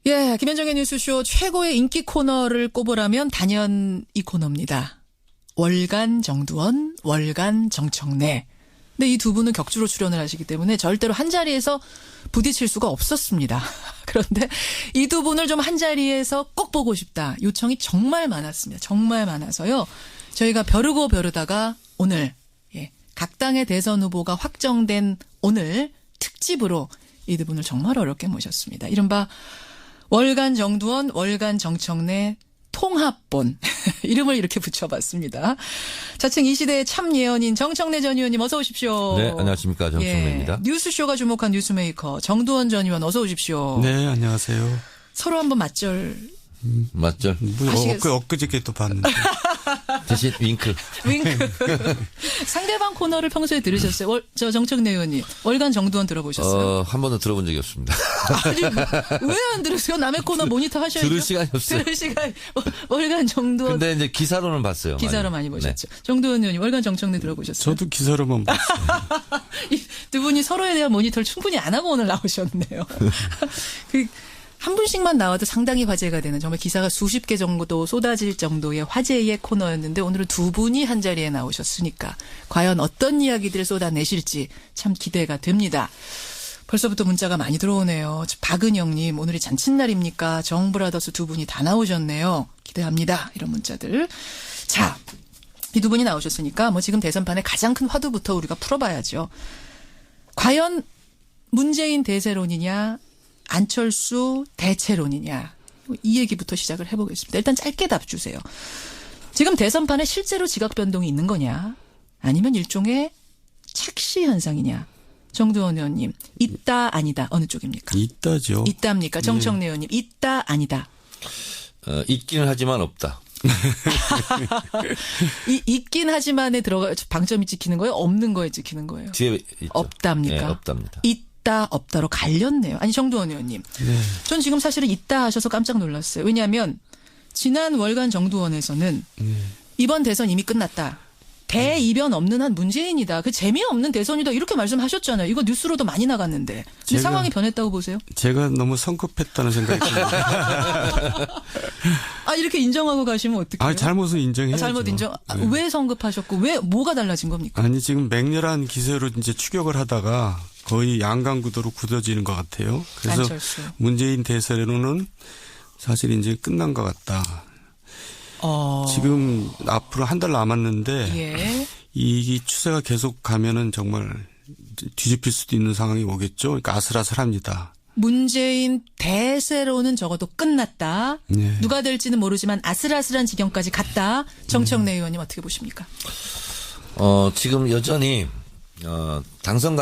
예, 김현정의 뉴스쇼 최고의 인기 코너를 꼽으라면 단연 이 코너입니다. 월간 정두원, 월간 정청래. 근데 이 두 분은 격주로 출연을 하시기 때문에 절대로 한 자리에서 부딪힐 수가 없었습니다. 그런데 이 두 분을 좀 한 자리에서 꼭 보고 싶다. 요청이 정말 많았습니다. 정말 많아서요. 저희가 벼르다가 오늘 각 당의 대선 후보가 확정된 오늘 특집으로 이 두 분을 정말 어렵게 모셨습니다. 이른바 월간 정두원, 월간 정청래 통합본. 이름을 이렇게 붙여봤습니다. 자칭 이 시대의 참 예언인 정청래 전 의원님 어서 오십시오. 네, 안녕하십니까. 정청래입니다. 뉴스쇼가 주목한 뉴스메이커 정두원 전 의원 어서 오십시오. 네, 안녕하세요. 서로 한번 맞절. 맞죠? 엊그저께 또 봤는데. 대신 윙크. 윙크. 상대방 코너를 평소에 들으셨어요? 저 정청래 의원님. 월간 정두원 들어보셨어요? 한 번도 들어본 적이 없습니다. 아니, 왜 안 들으세요? 남의 코너 모니터 하셔야죠. 들을 시간이 없어요. 들을 시간. 월간 정두원. 근데 이제 기사로는 봤어요. 기사로 많이 보셨죠. 네. 정두원 의원님 월간 정청래 들어보셨어요? 저도 기사로만 봤어요. 이 두 분이 서로에 대한 모니터를 충분히 안 하고 오늘 나오셨네요. 한 분씩만 나와도 상당히 화제가 되는 정말 기사가 수십 개 정도 쏟아질 정도의 화제의 코너였는데 오늘은 두 분이 한 자리에 나오셨으니까 과연 어떤 이야기들을 쏟아내실지 참 기대가 됩니다. 벌써부터 문자가 많이 들어오네요. 박은영님 오늘이 잔칫날입니까? 정브라더스 두 분이 다 나오셨네요. 기대합니다. 이런 문자들. 자, 이 두 분이 나오셨으니까 뭐 지금 대선판의 가장 큰 화두부터 우리가 풀어봐야죠. 과연 문재인 대세론이냐 안철수 대체론이냐 이 얘기부터 시작을 해보겠습니다. 일단 짧게 답 주세요. 지금 대선판에 실제로 지각 변동이 있는 거냐 아니면 일종의 착시 현상이냐. 정두원 의원님 있다 아니다 어느 쪽입니까? 있다죠. 있답니까? 정청래 의원님 있다 아니다. 있기는 하지만 없다. 있긴 하지만에 들어가 방점이 찍히는 거예요? 없는 거에 찍히는 거예요? 뒤에 있죠. 없답니까? 네, 없답니다. 있다 없다로 갈렸네요. 아니 정두원 의원님. 네. 전 지금 사실은 있다 하셔서 깜짝 놀랐어요. 왜냐하면 지난 월간 정두원에서는 이번 대선 이미 끝났다. 대이변 없는 한 문재인이다. 그 재미없는 대선이다. 이렇게 말씀하셨잖아요. 이거 뉴스로도 많이 나갔는데. 근데 상황이 변했다고 보세요? 제가 너무 성급했다는 생각이 듭니다. 아 이렇게 인정하고 가시면 어떡해요? 잘못은 인정해야죠. 잘못 인정. 네. 왜 성급하셨고 왜 뭐가 달라진 겁니까? 아니 지금 맹렬한 기세로 이제 추격을 하다가 거의 양강 구도로 굳어지는 것 같아요. 그래서 안철수. 문재인 대세로는 사실 이제 끝난 것 같다. 지금 앞으로 한 달 남았는데 예. 이 추세가 계속 가면은 정말 뒤집힐 수도 있는 상황이 오겠죠. 그러니까 아슬아슬합니다. 문재인 대세로는 적어도 끝났다. 네. 누가 될지는 모르지만 아슬아슬한 지경까지 갔다. 정청래 의원님 어떻게 보십니까? 지금 여전히 당선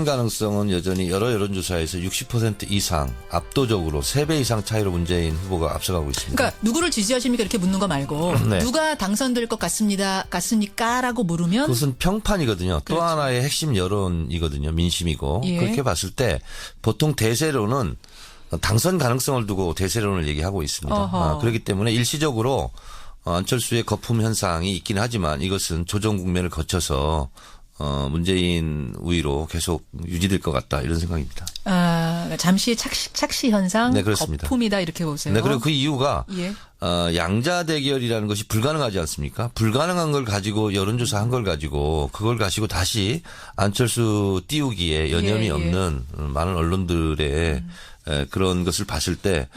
가능성은 여전히 여러 여론조사에서 60% 이상 압도적으로 3배 이상 차이로 문재인 후보가 앞서가고 있습니다. 그러니까 누구를 지지하십니까 이렇게 묻는 거 말고 네. 누가 당선될 것 같습니까라고 물으면 그것은 평판이거든요. 또 그렇죠. 하나의 핵심 여론이거든요. 민심이고. 예. 그렇게 봤을 때 보통 대세로는 당선 가능성을 두고 대세론을 얘기하고 있습니다. 그렇기 때문에 일시적으로 안철수의 거품 현상이 있긴 하지만 이것은 조정 국면을 거쳐서 문재인 우위로 계속 유지될 것 같다 이런 생각입니다. 잠시의 착시 현상, 네, 그렇습니다. 거품이다 이렇게 보세요. 네, 그리고 그 이유가 예. 양자 대결이라는 것이 불가능하지 않습니까? 불가능한 걸 가지고 여론조사 한 걸 가지고 그걸 가지고 다시 안철수 띄우기에 여념이 예. 없는 많은 언론들의 그런 것을 봤을 때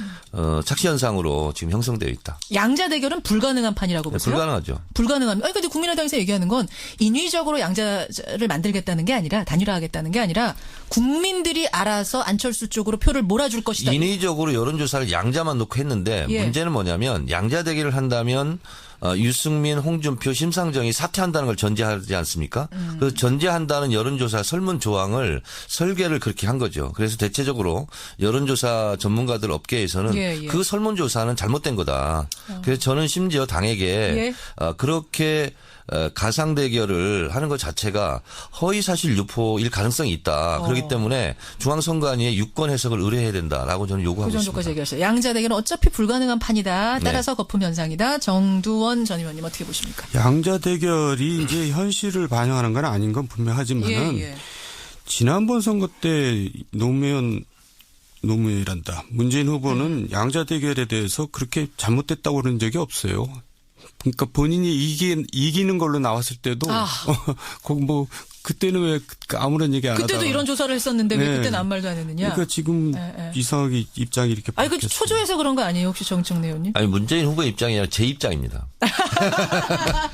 착시 현상으로 지금 형성되어 있다. 양자 대결은 불가능한 판이라고 네, 보세요? 불가능하죠. 불가능합니다. 아니 근데 국민의당에서 얘기하는 건 인위적으로 양자를 만들겠다는 게 아니라 단일화하겠다는 게 아니라 국민들이 알아서 안철수 쪽으로 표를 몰아줄 것이다. 인위적으로 여론조사를 양자만 놓고 했는데 예. 문제는 뭐냐면 양자 대결을 한다면 유승민, 홍준표, 심상정이 사퇴한다는 걸 전제하지 않습니까? 그래서 전제한다는 여론조사 설문 조항을 설계를 그렇게 한 거죠. 그래서 대체적으로 여론조사 전문가들 업계에서는 예. 그 설문조사는 잘못된 거다. 그래서 저는 심지어 당에게 예. 그렇게 가상 대결을 하는 것 자체가 허위 사실 유포일 가능성이 있다. 그렇기 때문에 중앙선관위에 유권 해석을 의뢰해야 된다라고 저는 요구하고 그 정도까지 있습니다. 얘기하셨어요. 양자 대결은 어차피 불가능한 판이다. 따라서 네. 거품 현상이다. 정두원 전 의원님 어떻게 보십니까? 양자 대결이 이제 현실을 반영하는 건 아닌 건 분명하지만은 예. 지난번 선거 때 노무현 노무현이란다. 문재인 후보는 양자 대결에 대해서 그렇게 잘못됐다고 그런 적이 없어요. 그러니까 본인이 이기는 걸로 나왔을 때도 뭐 그때는 왜 아무런 얘기 안 하다가 그때도 이런 조사를 했었는데 왜 그때는 아무 말도 안 했느냐. 그러니까 지금 이상하게 입장이 이렇게 아니, 그 바뀌었어요. 초조해서 그런 거 아니에요, 혹시 정청래 의원님? 아니 문재인 후보의 입장이 아니라 제 입장입니다.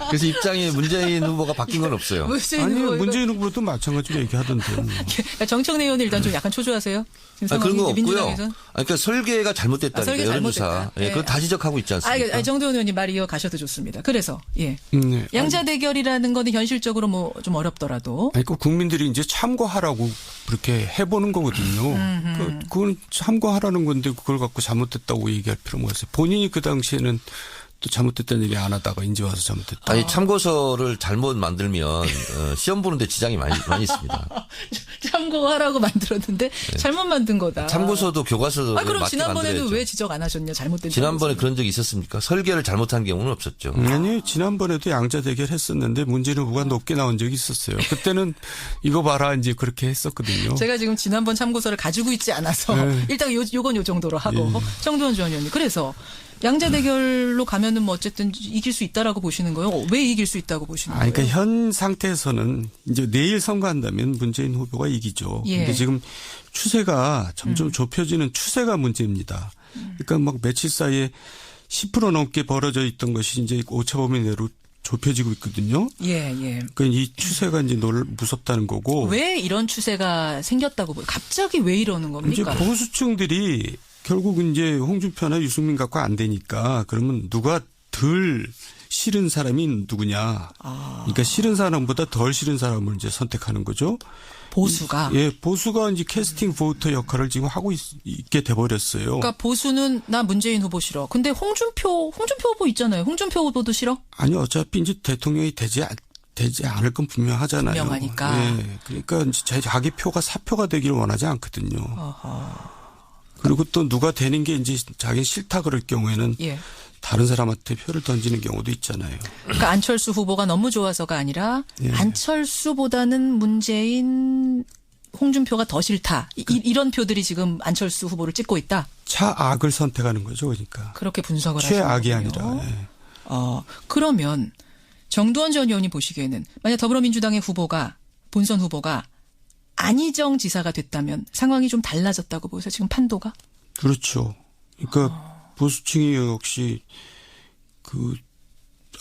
그래서 입장이 문재인 후보가 바뀐 건 없어요. 문재인 후보도 마찬가지로 얘기하던데요. 정청래 의원은 일단 좀 약간 초조하세요. 그런 거 없고요. 그러니까 설계가 잘못됐다니까 설계 여론조사. 잘못됐다. 예, 그건 다 지적하고 있지 않습니까? 정도원 의원님 말 이어가셔도 좋습니다. 그래서 예, 네. 양자 대결이라는 거는 현실적으로 뭐 좀 어렵더라도. 아니, 그 국민들이 이제 참고하라고 그렇게 해보는 거거든요. 그건 참고하라는 건데 그걸 갖고 잘못됐다고 얘기할 필요가 없어요. 본인이 그 당시에는 또 잘못됐다는 얘기 안 하다가 이제 와서 잘못됐다. 아니 참고서를 잘못 만들면 시험 보는데 지장이 많이 있습니다. 참고하라고 만들었는데 잘못 만든 거다. 참고서도 교과서도 그럼 맞게 지난번에는 만들어야죠. 왜 지적 안 하셨냐? 잘못된. 지난번에 그런 적이 있었습니까? 설계를 잘못한 경우는 없었죠. 아니 지난번에도 양자 대결 했었는데 문재인 후보가 높게 나온 적이 있었어요. 그때는 이거 봐라 이제 그렇게 했었거든요. 제가 지금 지난번 참고서를 가지고 있지 않아서 일단 요건 요 정도로 하고 정도원 전 의원님. 그래서 양자 대결로 가면은 뭐 어쨌든 이길 수 있다라고 보시는 거예요? 왜 이길 수 있다고 보시는 거예요? 그러니까 현 상태에서는 이제 내일 선거한다면 문재인 후보가 이기죠. 근데 지금 추세가 점점 좁혀지는 추세가 문제입니다. 그러니까 막 며칠 사이에 10% 넘게 벌어져 있던 것이 이제 오차범위 내로 좁혀지고 있거든요. 예. 그러니까 이 추세가 이제 무섭다는 거고. 왜 이런 추세가 생겼다고 보여요? 갑자기 왜 이러는 겁니까? 이제 보수층들이 결국 이제 홍준표나 유승민 갖고 안 되니까 그러면 누가 덜 싫은 사람이 누구냐. 그러니까 싫은 사람보다 덜 싫은 사람을 이제 선택하는 거죠. 보수가. 보수가 이제 캐스팅 보터 역할을 지금 하고 있게 돼버렸어요. 그러니까 보수는 나 문재인 후보 싫어. 근데 홍준표 후보 있잖아요. 홍준표 후보도 싫어? 아니 어차피 이제 대통령이 되지 않을 건 분명하잖아요. 분명하니까. 그러니까 이제 자기 표가 사표가 되기를 원하지 않거든요. 그리고 또 누가 되는 게 이제 자기 싫다 그럴 경우에는 다른 사람한테 표를 던지는 경우도 있잖아요. 그러니까 안철수 후보가 너무 좋아서가 아니라 안철수보다는 문재인, 홍준표가 더 싫다. 이런 표들이 지금 안철수 후보를 찍고 있다. 차악을 선택하는 거죠. 그러니까. 그렇게 분석을 하시는 최악이 거군요. 아니라. 그러면 정두원 전 의원이 보시기에는 만약 더불어민주당의 후보가 본선 후보가 안희정 지사가 됐다면 상황이 좀 달라졌다고 보세요. 지금 판도가? 그렇죠. 그러니까 보수층이 역시 그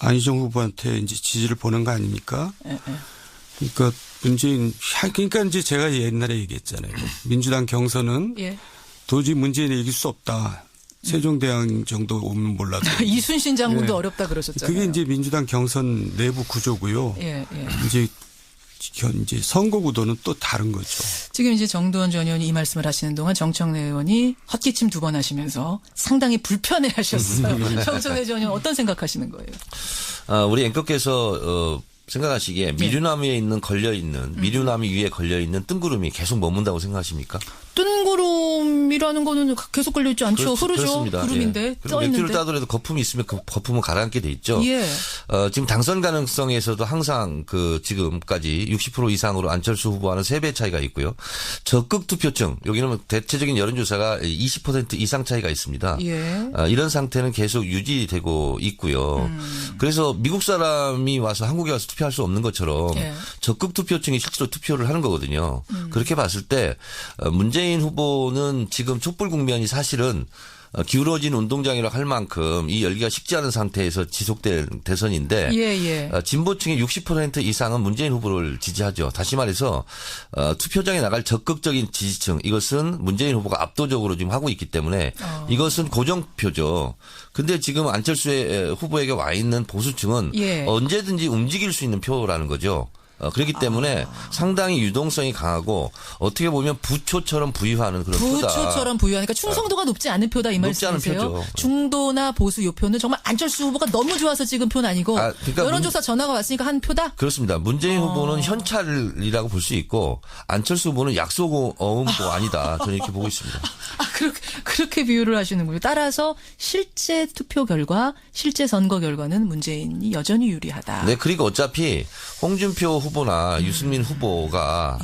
안희정 후보한테 이제 지지를 보낸 거 아닙니까? 그러니까 그러니까 이제 제가 옛날에 얘기했잖아요. 민주당 경선은 도저히 문재인이 이길 수 없다. 세종대왕 정도 오면 몰라도. 이순신 장군도 어렵다 그러셨잖아요. 그게 이제 민주당 경선 내부 구조고요. 이제 선거 구도는 또 다른 거죠. 지금 이제 정두원 전 의원이 이 말씀을 하시는 동안 정청래 의원이 헛기침 2번 하시면서 상당히 불편해하셨어요. 정청래 전 의원 어떤 생각하시는 거예요? 우리 앵커께서 생각하시기에 미류나무에 있는 미류나무 위에 걸려 있는 뜬구름이 계속 머문다고 생각하십니까? 뜬구름이라는 거는 계속 걸려 있지 않죠. 흐르죠. 그렇습니다. 구름인데 떠 있는데. 맥주를 따더라도 거품이 있으면 그 거품은 가라앉게 돼 있죠. 지금 당선 가능성에서도 항상 지금까지 60% 이상으로 안철수 후보와는 3배 차이가 있고요. 적극 투표층 여기는 대체적인 여론조사가 20% 이상 차이가 있습니다. 이런 상태는 계속 유지되고 있고요. 그래서 미국 사람이 와서 한국에 와서 투표할 수 없는 것처럼 적극 투표층이 실제로 투표를 하는 거거든요. 그렇게 봤을 때 문재인 후보는 지금 촛불 국면이 사실은 기울어진 운동장이라고 할 만큼 이 열기가 식지 않은 상태에서 지속된 대선인데 진보층의 60% 이상은 문재인 후보를 지지하죠. 다시 말해서 투표장에 나갈 적극적인 지지층 이것은 문재인 후보가 압도적으로 지금 하고 있기 때문에 이것은 고정표죠. 근데 지금 안철수 후보에게 와 있는 보수층은 언제든지 움직일 수 있는 표라는 거죠. 그렇기 때문에 상당히 유동성이 강하고 어떻게 보면 부초처럼 부유하는 그런 표다. 부초처럼 부유하니까 충성도가 높지 않은 표다 이 말씀이세요? 중도나 보수 요 표는 정말 안철수 후보가 너무 좋아서 찍은 표는 아니고 그러니까 여론조사 전화가 왔으니까 한 표다? 그렇습니다. 문재인 후보는 현찰이라고 볼 수 있고 안철수 후보는 약속 어음도 아니다. 저는 이렇게 보고 있습니다. 그렇게 비유를 하시는군요. 따라서 실제 투표 결과, 실제 선거 결과는 문재인이 여전히 유리하다. 네, 그리고 어차피 홍준표 후보나 유승민 후보가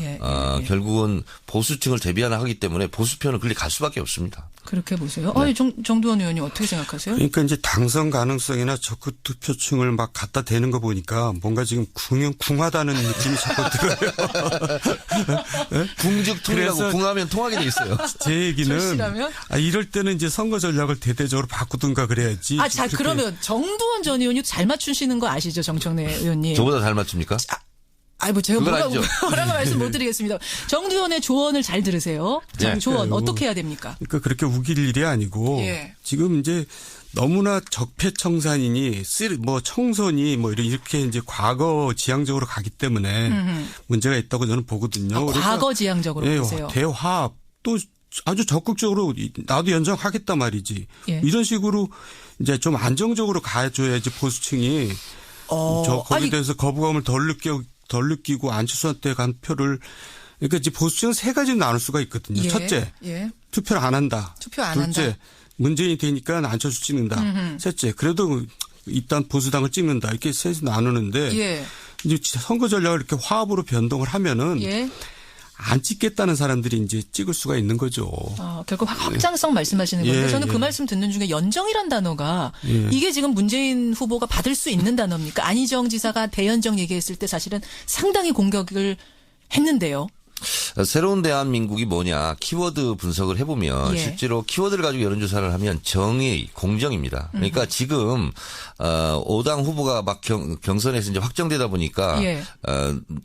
결국은 보수층을 대변하기 때문에 보수표는 그리 갈 수밖에 없습니다. 그렇게 보세요. 네. 정두원 의원님 어떻게 생각하세요? 그러니까 이제 당선 가능성이나 적극 투표층을 막 갖다 대는 거 보니까 뭔가 지금 궁하다는 느낌이 자꾸 들어요. 네? 궁죽통이라고 궁하면 통하게 돼 있어요. 제 얘기는 절실하면? 이럴 때는 이제 선거 전략을 대대적으로 바꾸든가 그래야지. 자, 그러면 정두원 전 의원이 잘 맞추시는 거 아시죠, 정청래 의원님? 저보다 잘 맞춥니까? 제가 뭐라고 아니죠. 말씀 못 드리겠습니다. 정두원의 조언을 잘 들으세요. 조언 어떻게 해야 됩니까? 그러니까 그렇게 우길 일이 아니고 지금 이제 너무나 적폐청산이니 청선이 이렇게 이제 과거 지향적으로 가기 때문에 문제가 있다고 저는 보거든요. 과거 지향적으로 보세요. 대화합 또 아주 적극적으로 나도 연정하겠다 말이지. 이런 식으로 이제 좀 안정적으로 가줘야지 보수층이 거기에 대해서 거부감을 덜 느끼고 안철수한테 간 표를 그러니까 이제 보수층은 세 가지로 나눌 수가 있거든요. 첫째, 투표를 안 한다. 둘째, 문재인이 되니까 안철수 찍는다. 셋째, 그래도 일단 보수당을 찍는다. 이렇게 셋이 나누는데 이제 선거 전략을 이렇게 화합으로 변동을 하면은 안 찍겠다는 사람들이 이제 찍을 수가 있는 거죠. 결국 확장성 말씀하시는 건데 저는 그 말씀 듣는 중에 연정이란 단어가 이게 지금 문재인 후보가 받을 수 있는 단어입니까? 안희정 지사가 대연정 얘기했을 때 사실은 상당히 공격을 했는데요. 새로운 대한민국이 뭐냐 키워드 분석을 해보면 실제로 키워드를 가지고 여론조사를 하면 정의, 공정입니다. 그러니까 지금 5당 후보가 막 경선에서 이제 확정되다 보니까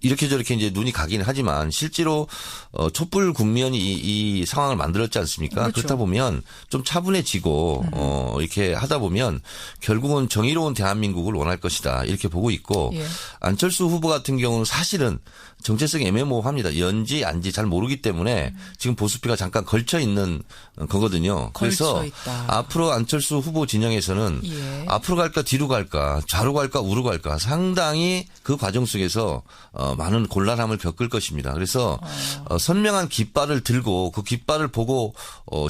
이렇게 저렇게 이제 눈이 가긴 하지만 실제로 촛불 국면이 이 상황을 만들었지 않습니까? 그렇죠. 그렇다 보면 좀 차분해지고 이렇게 하다 보면 결국은 정의로운 대한민국을 원할 것이다 이렇게 보고 있고 안철수 후보 같은 경우는 사실은 정체성이 애매모호합니다. 연지 안지 잘 모르기 때문에 지금 보수표가 잠깐 걸쳐 있는 거거든요. 그래서 앞으로 안철수 후보 진영에서는 앞으로 갈까 뒤로 갈까 좌로 갈까 우로 갈까 상당히 그 과정 속에서 많은 곤란함을 겪을 것입니다. 그래서 선명한 깃발을 들고 그 깃발을 보고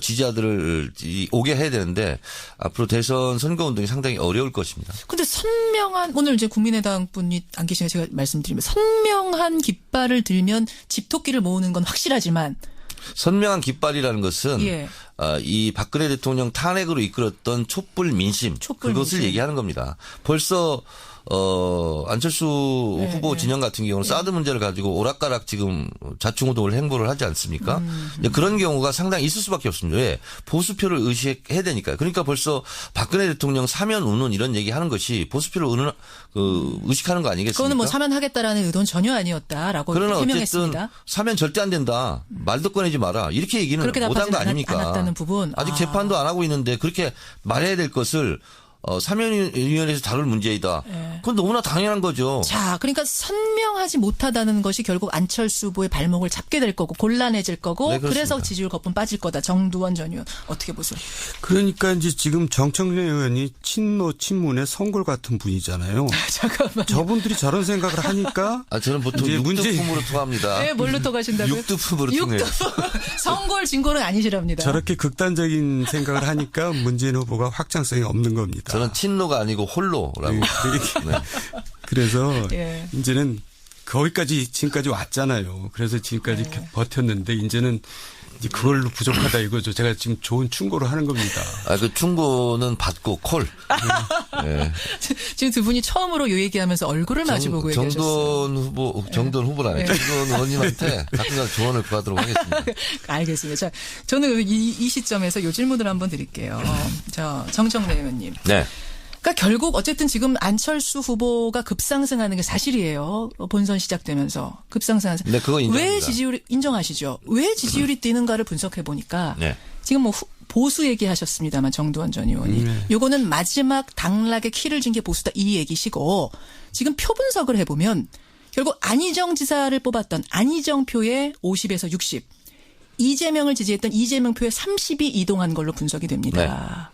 지지자들을 오게 해야 되는데 앞으로 대선 선거운동이 상당히 어려울 것입니다. 그런데 선명한 오늘 이제 국민의당 분이 안 계시니까 제가 말씀드리면 선명한 깃발을 들면 집토끼를 모으는 건 확실하지만 선명한 깃발이라는 것은 이 박근혜 대통령 탄핵으로 이끌었던 촛불 민심 그것을 얘기하는 겁니다. 벌써 안철수 후보 진영 같은 경우는 사드 문제를 가지고 오락가락 지금 자충우동을 행보를 하지 않습니까? 그런 경우가 상당히 있을 수밖에 없습니다. 왜? 보수표를 의식해야 되니까요. 그러니까 벌써 박근혜 대통령 사면 운운 이런 얘기하는 것이 보수표를 의식하는 거 아니겠습니까? 그거는 뭐 사면하겠다라는 의도는 전혀 아니었다라고 그러나 해명했습니다. 어쨌든 사면 절대 안 된다. 말도 꺼내지 마라. 이렇게 얘기는 못한 거 아닙니까? 않았다는 부분. 아직 재판도 안 하고 있는데 그렇게 말해야 될 것을 사면위원회에서 다룰 문제이다. 그건 너무나 당연한 거죠. 자, 그러니까 선명하지 못하다는 것이 결국 안철수 후보의 발목을 잡게 될 거고 곤란해질 거고 그래서 지지율 거품 빠질 거다. 정두원 전 의원 어떻게 보세요? 그러니까 이제 지금 정청래 의원이 친노 친문의 성골 같은 분이잖아요. 잠깐만요. 저분들이 저런 생각을 하니까 저는 보통 육두품으로 통합니다. 네, 뭘로 통하신다고요? 육두품으로 통해요. 성골 진골은 아니시랍니다. 저렇게 극단적인 생각을 하니까 문재인 후보가 확장성이 없는 겁니다. 저는 친노가 아니고 홀로라고. 네. 그래서 이제는 거기까지 지금까지 왔잖아요. 그래서 지금까지 버텼는데 이제는 이제 그걸로 부족하다 이거죠. 제가 지금 좋은 충고를 하는 겁니다. 그 충고는 받고 콜. 지금 두 분이 처음으로 요 얘기하면서 얼굴을 마주보고 얘기하셨어요. 정두원 후보라니. 정두원 의원님한테 가끔가다 조언을 구하도록 하겠습니다. 알겠습니다. 자, 저는 이 시점에서 요 질문을 한번 드릴게요. 정청래 의원님. 네. 그러니까 결국 어쨌든 지금 안철수 후보가 급상승하는 게 사실이에요. 본선 시작되면서 급상승하는. 네, 그거 인정합니다. 왜 지지율이 인정하시죠? 왜 지지율이 뛰는가를 분석해 보니까 지금 뭐 보수 얘기하셨습니다만 정두원 전 의원이 요거는 마지막 당락의 키를 준 게 보수다 이 얘기시고 지금 표 분석을 해보면 결국 안희정 지사를 뽑았던 안희정 표의 50에서 60 이재명을 지지했던 이재명 표의 30이 이동한 걸로 분석이 됩니다.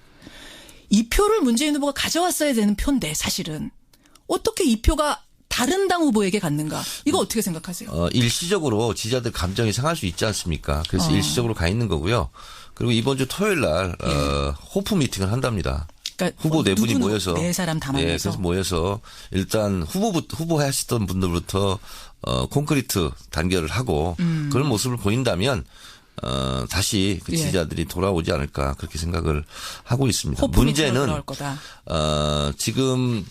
이 표를 문재인 후보가 가져왔어야 되는 표인데 사실은 어떻게 이 표가 다른 당 후보에게 갔는가? 이거 어떻게 생각하세요? 일시적으로 지지자들 감정이 상할 수 있지 않습니까? 그래서 일시적으로 가 있는 거고요. 그리고 이번 주 토요일 날 호프 미팅을 한답니다. 그러니까 후보 네 분이 모여서 네 사람 다 만나서. 예, 그래서 모여서 일단 후보 하시던 분들부터 콘크리트 단결을 하고 그런 모습을 보인다면 다시 그 지지자들이 돌아오지 않을까 그렇게 생각을 하고 있습니다. 문제는 지금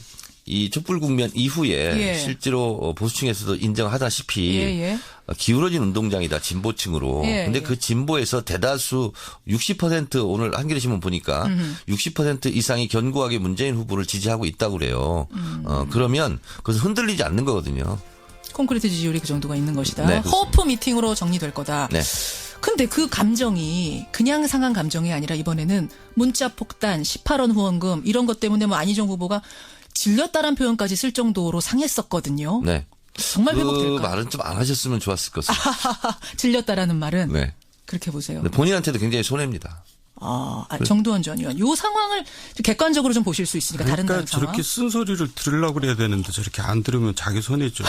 이 촛불 국면 이후에 실제로 보수층에서도 인정하다시피 기울어진 운동장이다 진보층으로. 근데 그 진보에서 대다수 60% 오늘 한겨레신문 보니까 60% 이상이 견고하게 문재인 후보를 지지하고 있다고 그래요. 그러면 그것은 흔들리지 않는 거거든요. 콘크리트 지지율이 그 정도가 있는 것이다. 네, 호프 미팅으로 정리될 거다. 네. 근데 그 감정이 그냥 상한 감정이 아니라 이번에는 문자 폭탄, 18원 후원금 이런 것 때문에 뭐 안희정 후보가 질렸다란 표현까지 쓸 정도로 상했었거든요. 네. 정말 회복될까요? 그 말은 좀 안 하셨으면 좋았을 것같습니다. 질렸다라는 말은 네. 그렇게 보세요. 본인한테도 굉장히 손해입니다. 정두원 전 의원. 이 상황을 좀 객관적으로 좀 보실 수 있으니까 다른 그러니까 상황. 저렇게 쓴소리를 들으려고 그래야 되는데 저렇게 안 들으면 자기 손해죠.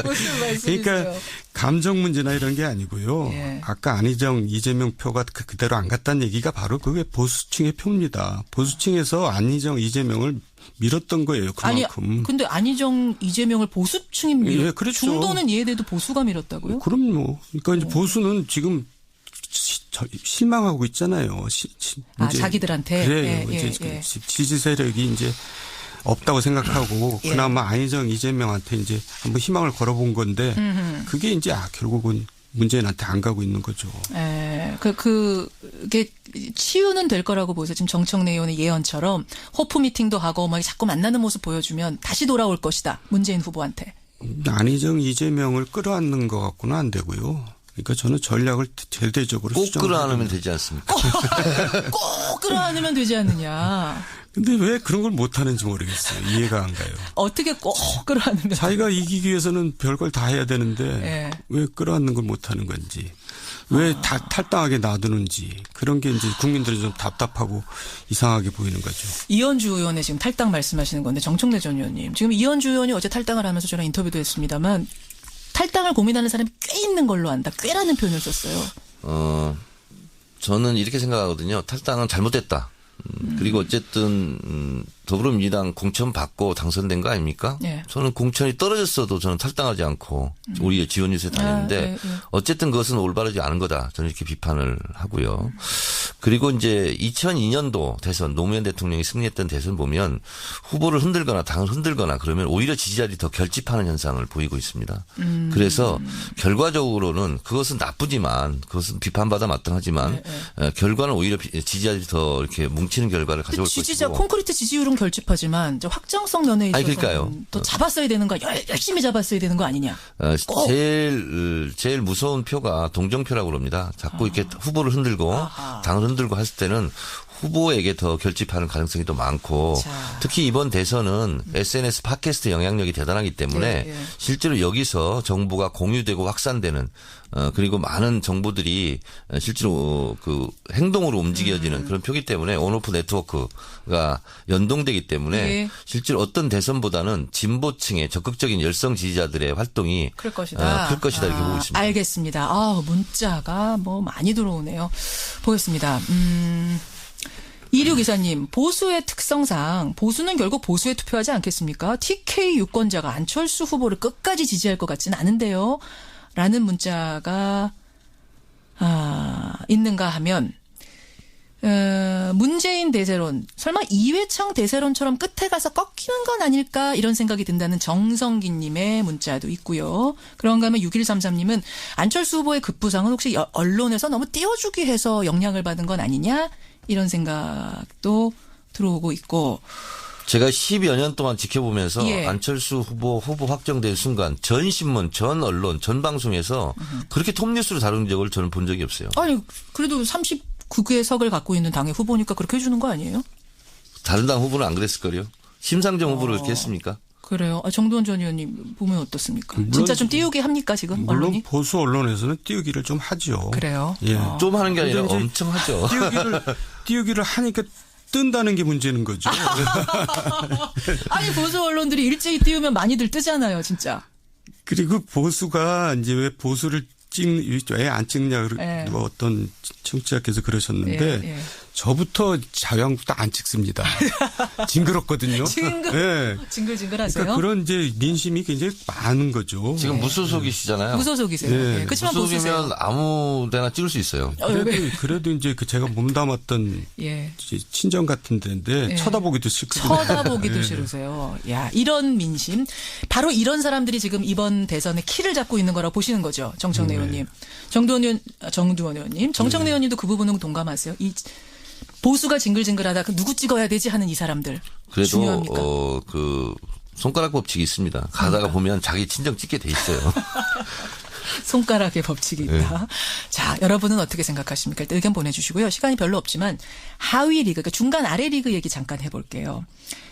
무슨 말씀이세요? 그러니까 감정 문제나 이런 게 아니고요. 예. 아까 안희정, 이재명 표가 그대로 안 갔다는 얘기가 바로 그게 보수층의 표입니다. 보수층에서 안희정, 이재명을 밀었던 거예요. 그만큼. 아니, 근데 안희정, 이재명을 보수층이 예, 그렇죠. 중도는 이해돼도 보수가 밀었다고요? 그럼요. 그러니까 이제 보수는 지금 실망하고 있잖아요. 자기들한테. 그래요. 이제 지지 세력이 이제 없다고 생각하고 그나마 안희정, 이재명한테 이제 한번 희망을 걸어본 건데 그게 이제 결국은 문재인한테 안 가고 있는 거죠. 그게 치유는 될 거라고 보세요. 지금 정청래 의원의 예언처럼 호프 미팅도 하고 막 자꾸 만나는 모습 보여주면 다시 돌아올 것이다. 문재인 후보한테. 안희정, 이재명을 끌어안는 것 같고는 안 되고요. 그러니까 저는 전략을 제대적으로 꼭 끌어안으면 되지 않습니까? 꼭 끌어안으면 되지 않느냐. 근데 왜 그런 걸 못하는지 모르겠어요. 이해가 안 가요. 어떻게 꼭 끌어안으면. 자기가 이기기 위해서는 별걸 다 해야 되는데 왜 끌어안는 걸 못하는 건지. 왜 탈당하게 놔두는지. 그런 게 이제 국민들이 좀 답답하고 이상하게 보이는 거죠. 이현주 의원의 지금 탈당 말씀하시는 건데 정청래 전 의원님. 지금 이현주 의원이 어제 탈당을 하면서 저랑 인터뷰도 했습니다만 탈당을 고민하는 사람이 꽤 있는 걸로 안다. 꽤라는 표현을 썼어요. 저는 이렇게 생각하거든요. 탈당은 잘못됐다. 그리고 어쨌든 더불어민주당 공천 받고 당선된 거 아닙니까? 네. 저는 공천이 떨어졌어도 저는 탈당하지 않고 우리 지원 유세 다녔는데 어쨌든 그것은 올바르지 않은 거다. 저는 이렇게 비판을 하고요. 그리고 이제 2002년도 대선 노무현 대통령이 승리했던 대선 보면 후보를 흔들거나 당을 흔들거나 그러면 오히려 지지자들이 더 결집하는 현상을 보이고 있습니다. 그래서 결과적으로는 그것은 나쁘지만 그것은 비판받아 마땅하지만 결과는 오히려 지지자들이 더 이렇게 뭉치는 결과를 가져올 것이고. 지지자 콘크리트 지지율은 결집하지만 확정성 면에 있어서는 더 잡았어야 되는 거 열심히 잡았어야 되는 거 아니냐. 제일 무서운 표가 동정표라고 그럽니다. 자꾸 이렇게 후보를 흔들고 당을 흔들고 했을 때는 후보에게 더 결집하는 가능성이 더 많고 특히 이번 대선은 SNS 팟캐스트 영향력이 대단하기 때문에 실제로 여기서 정보가 공유되고 확산되는 그리고 많은 정보들이 실제로 그 행동으로 움직여지는 그런 표기 때문에 온오프 네트워크가 연동되기 때문에 실제로 어떤 대선보다는 진보층의 적극적인 열성 지지자들의 활동이 클 것이다 이렇게 보고 있습니다. 알겠습니다. 문자가 많이 들어오네요. 보겠습니다. 이류 기사님, 보수의 특성상 보수는 결국 보수에 투표하지 않겠습니까? TK 유권자가 안철수 후보를 끝까지 지지할 것 같지는 않은데요. 라는 문자가 있는가 하면 문재인 대세론, 설마 이회창 대세론처럼 끝에 가서 꺾이는 건 아닐까 이런 생각이 든다는 정성기님의 문자도 있고요. 그런가 하면 6133님은 안철수 후보의 급부상은 혹시 언론에서 너무 띄워주기 해서 영향을 받은 건 아니냐 이런 생각도 들어오고 있고. 제가 10여 년 동안 지켜보면서 안철수 후보 확정된 순간 전 신문, 전 언론, 전 방송에서 그렇게 톱뉴스로 다룬 적을 저는 본 적이 없어요. 아니 그래도 39개 석을 갖고 있는 당의 후보니까 그렇게 해주는 거 아니에요? 다른 당 후보는 안 그랬을걸요? 심상정 후보를 그렇게 했습니까? 그래요. 정두원 전 의원님 보면 어떻습니까? 진짜 좀 띄우게 합니까 지금 물론 언론이? 보수 언론에서는 띄우기를 좀 하죠. 그래요? 예. 좀 하는 게 아니라 엄청 하죠. 띄우기를 하니까 뜬다는 게 문제는 거죠. 아니 보수 언론들이 일제히 띄우면 많이들 뜨잖아요, 진짜. 그리고 보수가 이제 왜 보수를 왜 안 찍냐, 어떤 청취자께서 그러셨는데 저부터 자유한국도 안 찍습니다. 징그럽거든요. 네. 징글징글하세요? 그러니까 그런 이제 민심이 굉장히 많은 거죠. 지금 무소속이시잖아요. 무소속이세요. 네. 네. 그렇지만 보수세요. 무소속이면 아무데나 찍을 수 있어요. 그래도 이제 그 제가 몸담았던 예. 이제 친정 같은 데인데 예. 쳐다보기도 싫거든요. 쳐다보기도 네. 싫으세요. 야, 이런 민심. 바로 이런 사람들이 지금 이번 대선에 키를 잡고 있는 거라고 보시는 거죠. 정청래 의원님. 정두원 의원님. 정청래 의원님도 그 부분은 동감하세요. 이 보수가 징글징글하다. 누구 찍어야 되지 하는 이 사람들. 그래도 중요합니까? 그 손가락 법칙이 있습니다. 가다가 보면 자기 친정 찍게 돼 있어요. 손가락의 법칙이 있다. 자, 여러분은 어떻게 생각하십니까? 일단 의견 보내주시고요. 시간이 별로 없지만 하위 리그, 그러니까 중간 아래 리그 얘기 잠깐 해볼게요.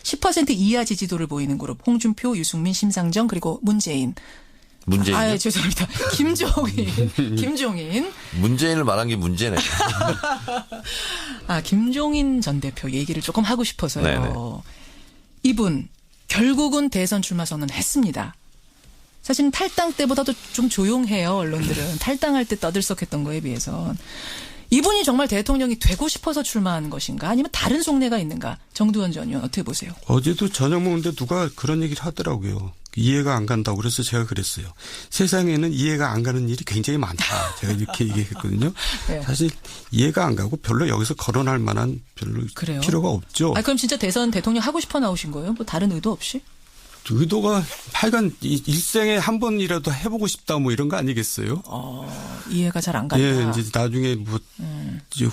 10% 이하 지지도를 보이는 그룹 홍준표, 유승민, 심상정 그리고 문재인. 문재인. 죄송합니다. 김종인. 문재인을 말한 게 문제네. 김종인 전 대표 얘기를 조금 하고 싶어서요. 네네. 이분 결국은 대선 출마 선언했습니다. 사실은 탈당 때보다도 좀 조용해요. 언론들은. 탈당할 때 떠들썩했던 거에 비해서. 이분이 정말 대통령이 되고 싶어서 출마하는 것인가 아니면 다른 속내가 있는가. 정두원 전 의원 어떻게 보세요? 어제도 저녁 먹는데 누가 그런 얘기를 하더라고요. 이해가 안 간다고 그래서 제가 그랬어요. 세상에는 이해가 안 가는 일이 굉장히 많다. 제가 이렇게 얘기했거든요. 네. 사실 이해가 안 가고 별로 여기서 거론할 만한 별로 그래요? 필요가 없죠. 그럼 진짜 대선 대통령 하고 싶어 나오신 거예요? 뭐 다른 의도 없이? 의도가 하여간 일생에 한 번이라도 해보고 싶다 뭐 이런 거 아니겠어요? 이해가 잘 안 간다. 예, 이제 나중에 뭐 이제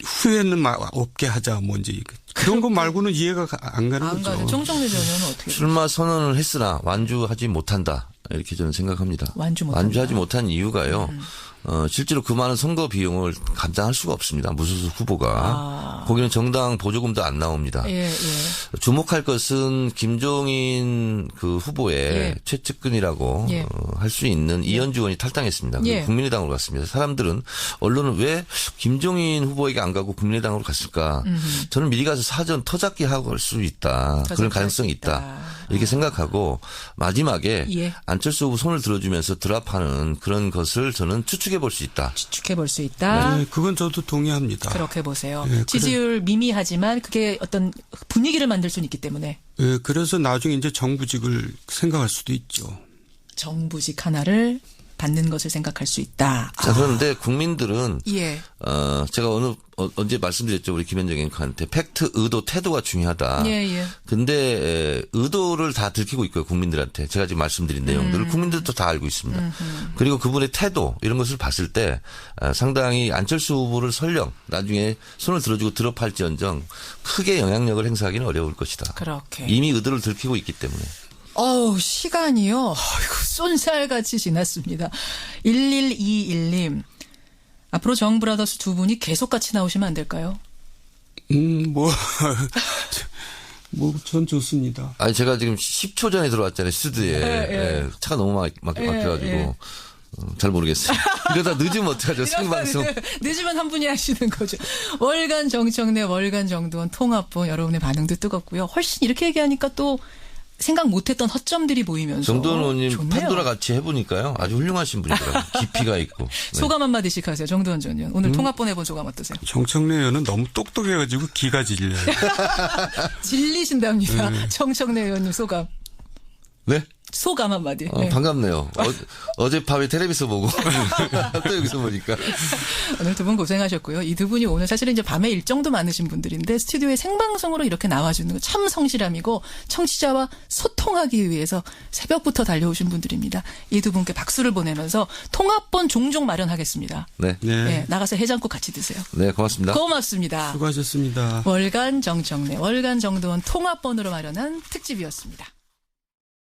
후회는 없게 하자 뭐 이제 그런 거 말고는 이해가 안 가는 안 거죠. 가는. 정청래 전 의원은 어떻게 보세요? 출마 선언을 했으나 완주하지 못한다. 이렇게 저는 생각합니다. 완주하지 못한 이유가요. 실제로 그 많은 선거 비용을 감당할 수가 없습니다. 무소속 후보가. 거기는 정당 보조금도 안 나옵니다. 예. 주목할 것은 김종인 그 후보의 최측근이라고 예. 할 수 있는 이현주 의원이 탈당했습니다. 예. 국민의당으로 갔습니다. 사람들은 언론은 왜 김종인 후보에게 안 가고 국민의당으로 갔을까? 저는 미리 가서 사전 터잡기 하고 갈 수 있다. 그런 가능성이 있다. 이렇게 생각하고 마지막에 예. 안철수 후보 손을 들어주면서 드랍하는 그런 것을 저는 추측해 볼 수 있다. 추측해 볼 수 있다. 네, 그건 저도 동의합니다. 그렇게 보세요. 네, 지지율 미미하지만 그게 어떤 분위기를 만들 수는 있기 때문에. 네, 그래서 나중에 이제 정부직을 생각할 수도 있죠. 정부직 하나를 받는 것을 생각할 수 있다. 자, 그런데 국민들은 예. 제가 언제 말씀드렸죠. 우리 김현정 앵커한테 팩트, 의도, 태도가 중요하다. 예. 근데 의도를 다 들키고 있고요. 국민들한테. 제가 지금 말씀드린 내용들을 국민들도 다 알고 있습니다. 그리고 그분의 태도 이런 것을 봤을 때 상당히 안철수 후보를 설령 나중에 손을 들어주고 드롭할지언정 크게 영향력을 행사하기는 어려울 것이다. 그렇게. 이미 의도를 들키고 있기 때문에. 시간이요. 쏜살같이 지났습니다. 1121님. 앞으로 정브라더스 두 분이 계속 같이 나오시면 안 될까요? 전 좋습니다. 아니, 제가 지금 10초 전에 들어왔잖아요. 스튜디오에. 예. 차가 너무 막혀가지고. 잘 모르겠어요. 이러다 늦으면 어떡하죠? 생방송. 늦으면 한 분이 하시는 거죠. 월간 정청래, 월간 정두원 통합본 여러분의 반응도 뜨겁고요. 훨씬 이렇게 얘기하니까 또 생각 못했던 허점들이 보이면서. 정두원 의원님 좋네요. 판도라 같이 해보니까요. 아주 훌륭하신 분이더라고요. 깊이가 있고. 네. 소감 한마디씩 하세요. 정두원 전 의원. 오늘 통합본 해본 소감 어떠세요? 정청래 의원은 너무 똑똑해가지고 기가 질려요. 질리신답니다. 정청래 의원님 소감. 네? 소감 한마디. 네. 반갑네요. 어젯밤에 텔레비전 보고 또 여기서 보니까. 오늘 두 분 고생하셨고요. 이 두 분이 오늘 사실은 이제 밤에 일정도 많으신 분들인데 스튜디오에 생방송으로 이렇게 나와주는 거 참 성실함이고 청취자와 소통하기 위해서 새벽부터 달려오신 분들입니다. 이 두 분께 박수를 보내면서 통합본 종종 마련하겠습니다. 네. 네, 나가서 해장국 같이 드세요. 네, 고맙습니다. 고맙습니다. 수고하셨습니다. 월간 정청래, 월간 정두원 통합본으로 마련한 특집이었습니다.